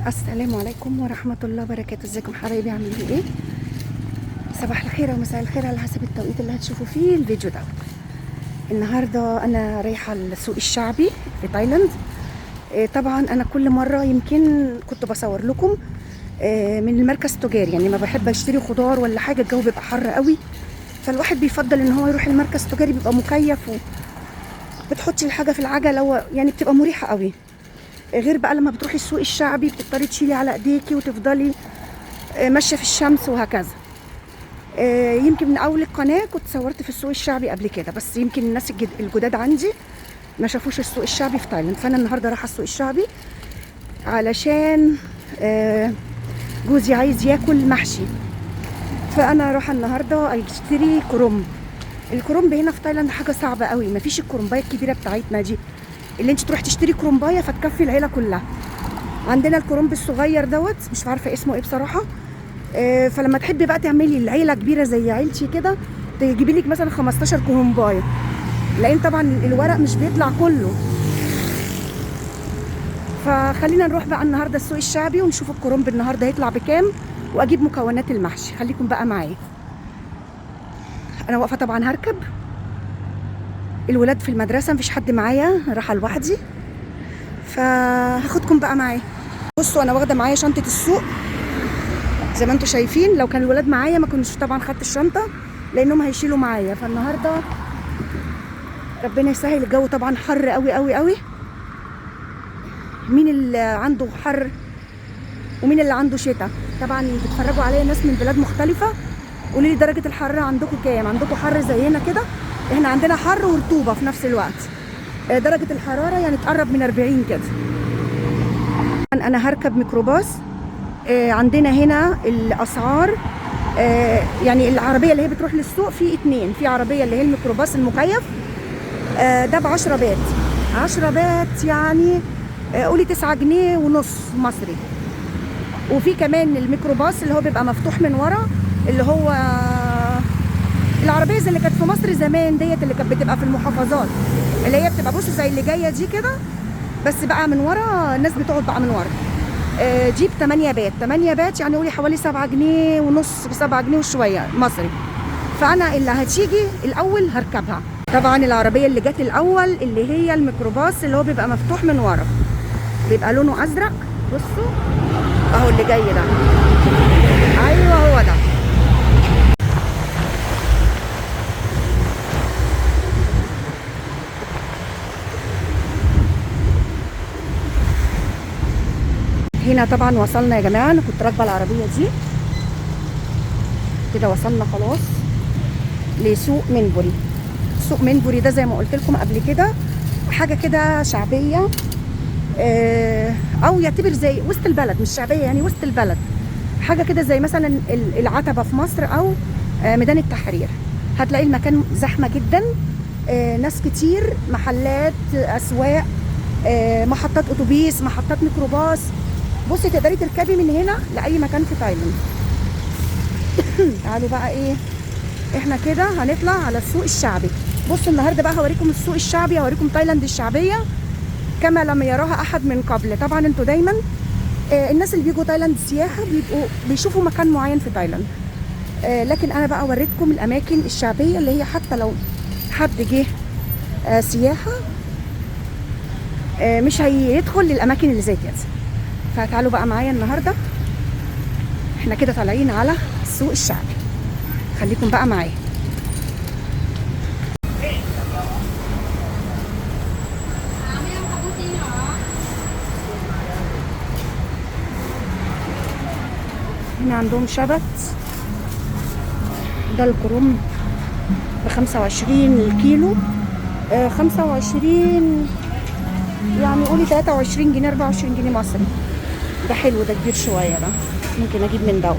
السلام عليكم ورحمة الله وبركاته. ازيكم حبايبي، عاملين ايه؟ صباح الخير ومساء الخير على حسب التوقيت اللي هتشوفوا فيه الفيديو ده. النهارده انا رايحة السوق الشعبي في تايلاند. طبعا انا كل مرة يمكن كنت بصور لكم من المركز التجاري، يعني ما بحب اشتري خضار ولا حاجة، الجو بيبقى حر قوي، فالواحد بيفضل ان هو يروح المركز التجاري، بيبقى مكيف وبتحطي الحاجة في العجلة يعني بتبقى مريحة قوي. غير بقى لما بتروحي السوق الشعبي بتضطري تشيلي على ايديكي وتفضلي ماشيه في الشمس وهكذا. يمكن من اول القناه كنت صورت في السوق الشعبي قبل كده، بس يمكن الناس الجداد عندي ما شافوش السوق الشعبي في تايلاند. فانا النهارده رايحه السوق الشعبي علشان جوزي عايز ياكل محشي، فانا رايحه النهارده اشتري كرنب. الكرنب هنا في تايلاند حاجه صعبه قوي، مفيش الكرنبايه الكبيره بتاعتنا دي اللي انت تروح تشتري كرنبايه فتكفي العيله كلها. عندنا الكرنب الصغير دوت، مش عارفه اسمه ايه بصراحه. فلما تحبي بقى تعملي العيله كبيره زي عيلتي كده، تجيبي لك مثلا 15 كرنبايه، لان طبعا الورق مش بيطلع كله. فخلينا نروح بقى النهارده السوق الشعبي ونشوف الكرنب النهارده هيطلع بكام، واجيب مكونات المحشي. خليكم بقى معايا. انا واقفه طبعا هركب، الولاد في المدرسه مفيش حد معايا، رايحه لوحدي، فهاخدكم بقى معايا. بصوا انا واخده معايا شنطه السوق زي ما انتم شايفين، لو كان الولاد معايا ما كنتش طبعا خدت الشنطه لانهم هيشيلوا معايا. فالنهارده ربنا يسهل، الجو طبعا حر قوي قوي قوي. مين اللي عنده حر ومين اللي عنده شتاء؟ طبعا بتتفرجوا عليا ناس من بلاد مختلفه، قولوا لي درجه الحراره عندكم كام؟ عندكم حر زينا كده؟ احنا عندنا حر ورطوبه في نفس الوقت، درجه الحراره يعني تقرب من 40 كده. انا هركب ميكروباص. عندنا هنا الاسعار، يعني العربيه اللي هي بتروح للسوق في اتنين، في عربيه اللي هي الميكروباص المكيف، ده ب10 بات. 10 بات يعني قولي 9 جنيه ونص مصري. وفي كمان الميكروباص اللي هو بيبقى مفتوح من ورا، اللي هو العربيه زي اللي كانت في مصر زمان ديت، اللي كانت بتبقى في المحافظات، اللي هي بتبقى بص زي اللي جايه دي كده، بس بقى من ورا الناس بتقعد بقى من ورا. دي ب8 بات، 8 بات يعني قولي حوالي 7 جنيه ونص، ب7 جنيه وشويه مصري. فانا اللي هتيجي الاول هركبها. طبعا العربيه اللي جت الاول اللي هي الميكروباص اللي هو بيبقى مفتوح من ورا، بيبقى لونه ازرق. بصوا اهو اللي جاي ده، ايوه هو ده. هنا طبعا وصلنا يا جماعه، انا كنت راكبه العربيه دي كده. وصلنا خلاص لسوق منبوري. سوق منبوري ده زي ما قلت لكم قبل كده حاجه كده شعبيه، او يعتبر زي وسط البلد، مش شعبيه يعني وسط البلد، حاجه كده زي مثلا العتبه في مصر او ميدان التحرير. هتلاقي المكان زحمه جدا، ناس كتير، محلات، اسواق، محطات اتوبيس، محطات ميكروباص. بصي تقدري تركبي من هنا لاي مكان في تايلاند. تعالوا بقى ايه، احنا كده هنطلع على السوق الشعبي. بصوا النهارده بقى هوريكم السوق الشعبي، هوريكم تايلاند الشعبيه كما لم يراها احد من قبل. طبعا انتوا دايما الناس اللي بيجوا تايلاند سياحه بيبقوا بيشوفوا مكان معين في تايلاند، لكن انا بقى وريتكم الاماكن الشعبيه اللي هي حتى لو حد جه سياحه مش هيدخل للاماكن اللي زي كده. فتعالوا بقى معايا النهارده، احنا كده طالعين على السوق الشعبي، خليكم بقى معايا. هنا عندهم شبت، ده الكرنب ب25 الكيلو، 25 يعني قولي 23 جنيه 24 جنيه مصري. ده حلو، ده كبير شويه، ده ممكن اجيب من دوت.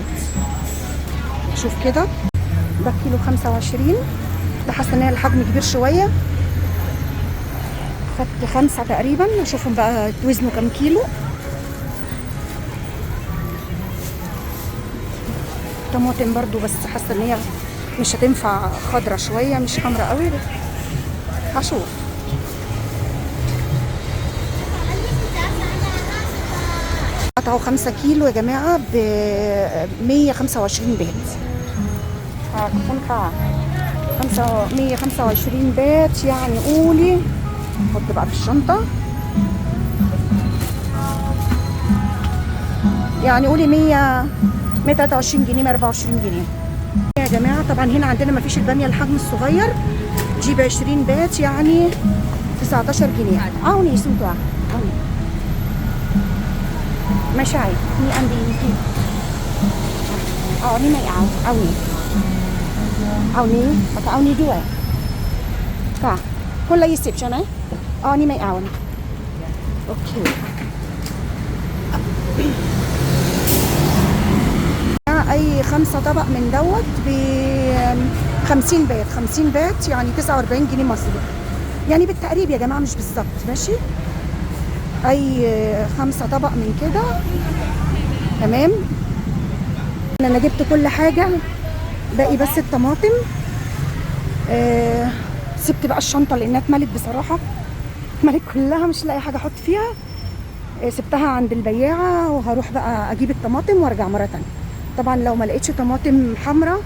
شوف كده، ده كيلو 25، ده حاسه ان هي الحجم كبير شويه. خدت 5 تقريبا، اشوفهم بقى وزنه كام كيلو. طماطم برضو بس حاسه ان هي مش هتنفع، خضره شويه مش حمرا قوي، هشوف. قطعوا 5 كيلو يا جماعة ب 125 بات. كم كا 125 بات، يعني قولي حط بقى في الشنطة، يعني قولي 123 جنيه 124 جنيه يا جماعة. طبعا هنا عندنا مفيش البامية الحجم الصغير، جيب 20 بات يعني 19 جنيه. عوني سمتوا عوني ماشي ني عندي ني ني مày عوني عوني hoặc عونيด้วยค่ะคนละ20ใช่ไหมนี่ไม่เอาโอเคاي 5 طبق من دوت ب 50 بات، 50 بات يعني 49 جنيه مصري، يعني بالتقريب يا جماعه مش بالظبط. ماشي، اي 5 طبق من كده تمام. انا جبت كل حاجه، باقي بس الطماطم. سبت بقى الشنطه لانها اتملت بصراحه، اتملت كلها مش لاقي حاجه احط فيها. سبتها عند البياعه وهروح بقى اجيب الطماطم وارجع مره تانية. طبعا لو ما لقيتش طماطم حمراء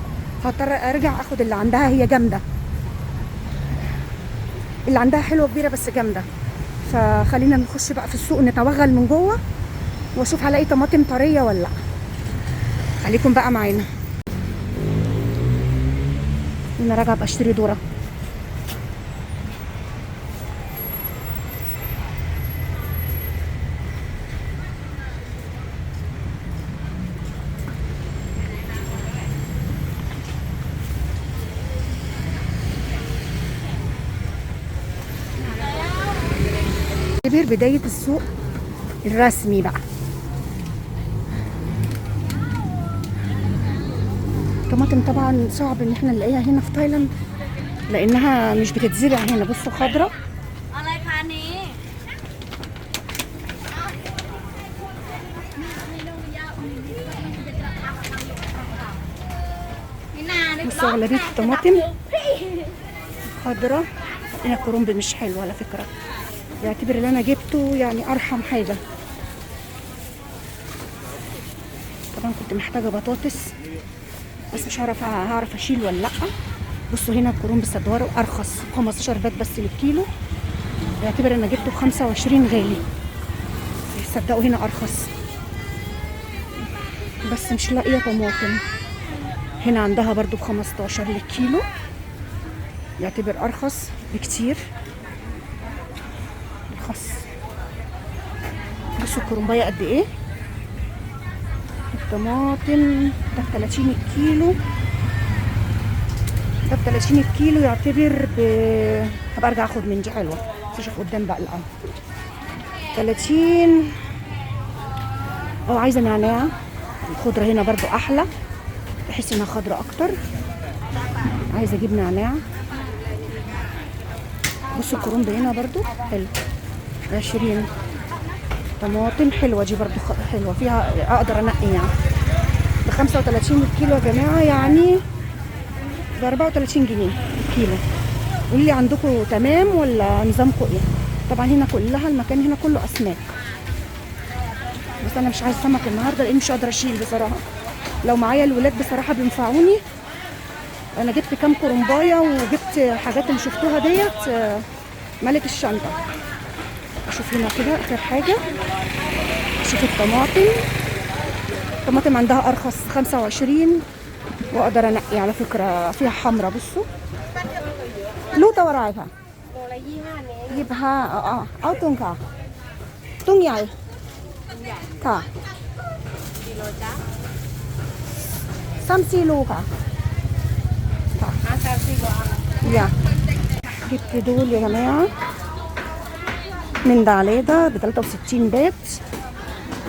هضطر ارجع اخد اللي عندها، هي جامده، اللي عندها حلوه كبيره بس جامده. فخلينا نخش بقى في السوق نتوغل من جوه واشوف هلاقي طماطم طريه ولا لا. خليكم بقى معانا. انا راجعه بشتري ذره. بداية السوق الرسمي بقى. طماطم طبعا صعب ان احنا نلاقيها هنا في تايلاند لانها مش بتتزرع هنا. بصوا خضرة، بصوا اغلبية الطماطم خضرة. هنا الكرنب مش حلو على فكرة، يعتبر اللي انا جبته يعني ارحم حاجه. طبعا كنت محتاجه بطاطس بس مش هعرف اشيل ولا لا. بصوا هنا الكرنب الصدوار ارخص 15 بات بس للكيلو، يعتبر انا جبته ب 25 غالي. صدقوا هنا ارخص، بس مش لاقيه طماطم. هنا عندها برضو ب 15 للكيلو، يعتبر ارخص بكتير. بصوا الكرنبايه قد ايه. الطماطم ده ب 30 الكيلو، ده ب 30 الكيلو، يعتبر هبقى ارجع اخد من دي حلوه بس اشوف قدام بقى الاول. 30. عايزه نعناع. الخضره هنا برضو احلى، بحس انها خضره اكتر. عايزه اجيب نعناع. بصوا الكرنب هنا برضو حلو 20. طماطم حلوه دي برضو حلوه، فيها اقدر انقي يعني. ب 35 الكيلو يا جماعه، يعني ب 34 جنيه الكيلو. قولوا لي عندكم تمام ولا نظامكم ايه؟ طبعا هنا كلها المكان هنا كله اسماك، بس انا مش عايز سمك النهارده لان مش قادره اشيل بصراحه. لو معايا الولاد بصراحه بينفعوني. انا جبت كام كرنبايه وجبت حاجات اللي شفتوها ديت ملك الشنطه. اشوف هنا كده اخر حاجه، اشوف الطماطم عندها ارخص 25 واقدر انقي على فكره. فيها حمرا. بصوا لو تورعها يبها او تونكا تونใหญ่ ค่ะ3-4 ลูกค่ะيا جبت دول يا جماعه من داليدا ب 63 بات.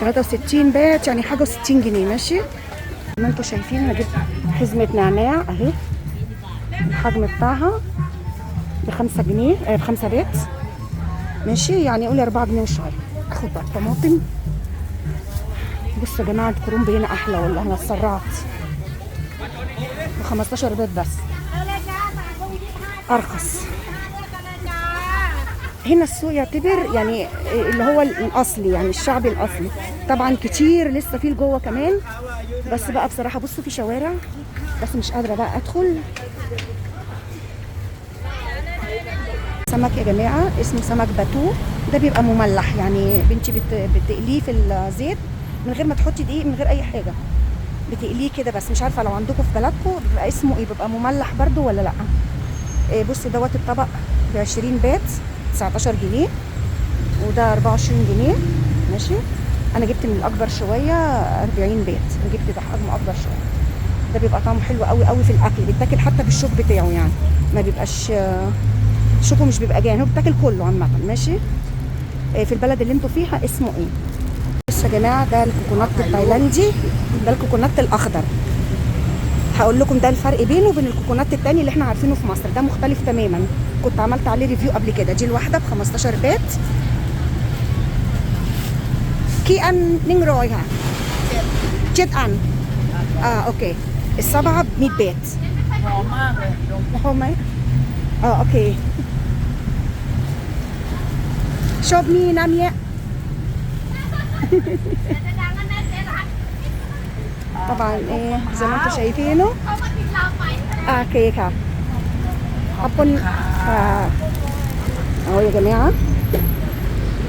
63 بات يعني حاجه 60 جنيه. ماشي، زي ما انتم شايفين انا جبت حزمه نعناع اهي، الحجم بتاعها ب 5 جنيه ب 5 بات. ماشي، يعني قولي 4 جنيه وشويه. اخد بقى الطماطم. بصوا يا جماعه الكرنب هنا احلى والله، انا اتسرعت. ب 15 بات بس، ارخص. هنا السوق يعتبر يعني اللي هو الاصلي، يعني الشعبي الاصلي. طبعا كتير لسه فيه لجوه كمان، بس بقى بصراحه بصوا في شوارع بس مش قادره بقى ادخل. سمك يا جماعه اسمه سمك باتو، ده بيبقى مملح، يعني بنتي بتقليه في الزيت من غير ما تحطي دقيق، من غير اي حاجه، بتقليه كده بس. مش عارفه لو عندكم في بلدكم بيبقى اسمه ايه، بيبقى مملح برده ولا لا. بصوا دوت الطبق ب 20 بات 19 جنيه، وده 24 جنيه. ماشي، انا جبت من الاكبر شويه 40 بات، وجبت ده حجمه اكبر شويه. ده بيبقى طعمه حلو قوي قوي في الاكل، بيتاكل حتى بالشوك بتاعه، يعني ما بيبقاش شوكه، مش بيبقى جاهز، هو بيتاكل كله عامه. ماشي. في البلد اللي انتوا فيها اسمه ايه؟ بصوا يا جماعه، ده الكوكونات التايلاندي، ده الكوكونات الاخضر. هقول لكم ده الفرق بينه وبين الكوكونات التاني اللي احنا عارفينه في مصر، ده مختلف تماما. كنت عملت عليه ريفيو قبل كده. دي الواحده ب 15 بات. كي ان نينج روي ها جيت ان اوكي. السبعه ب 100 بات. هما اوكي. شوف مي ناميه. طبعا ايه زي ما انتم شايفينه. اوكي كا خبون. اهو يا جماعه،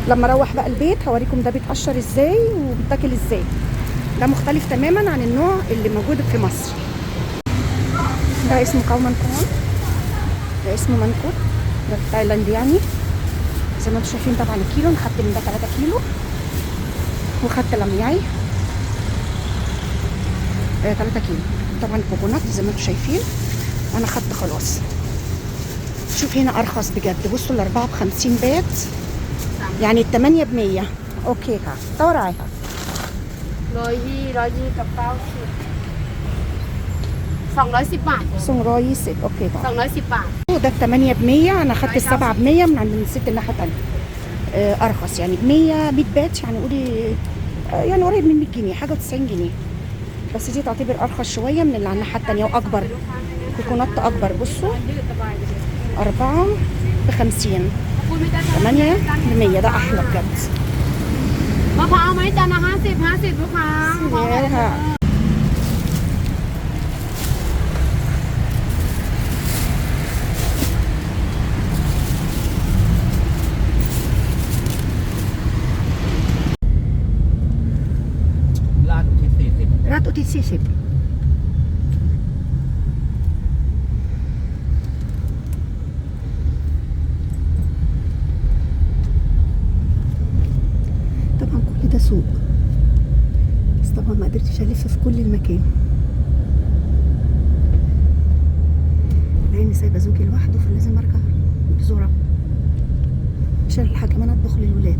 لما اروح بقى البيت هوريكم ده بيتقشر ازاي وبيتاكل ازاي. ده مختلف تماما عن النوع اللي موجود في مصر. ده اسمه كاومان كون، ده اسمه منكوت، ده في تايلاند يعني. زي ما انتم شايفين طبعا الكيلو، انا خدت من ده 3 كيلو، وخدت لمياي 3 كيلو. طبعا الكوكونات زي ما انتم شايفين انا خدت خلاص. شوف هنا ارخص بجد، بصوا الاربعه ب 50 بات، يعني الثمانيه ب 100. اوكي كا طورعي 120กับ90 210 บาท 220 اوكي كا. 210 บาท ده الثمانيه ب 100، انا خدت السبعه ب 100 من عند الست الناحيه الثانيه. ارخص يعني ب 100 بات، يعني قولي يعني قريب من 100 جنيه، حاجه 90 جنيه. بس دي تعتبر ارخص شويه من اللي على الناحيه الثانيه، واكبر كوكونات اكبر. بصوا 4 ب 50، 8 ب 100، ده احلى بجد. มะพร้าวไหมจานละ50 ลูกค้า ค่ะ ลาดอุทิศ40 ราชอุทิศ40. طبعا كل ده سوق، بس طبعا ما قدرتش الف في كل المكان لاني سايبه زوجي لوحده، فلازم ارجع بسرعه عشان الحق كمان اطبخ للولاد.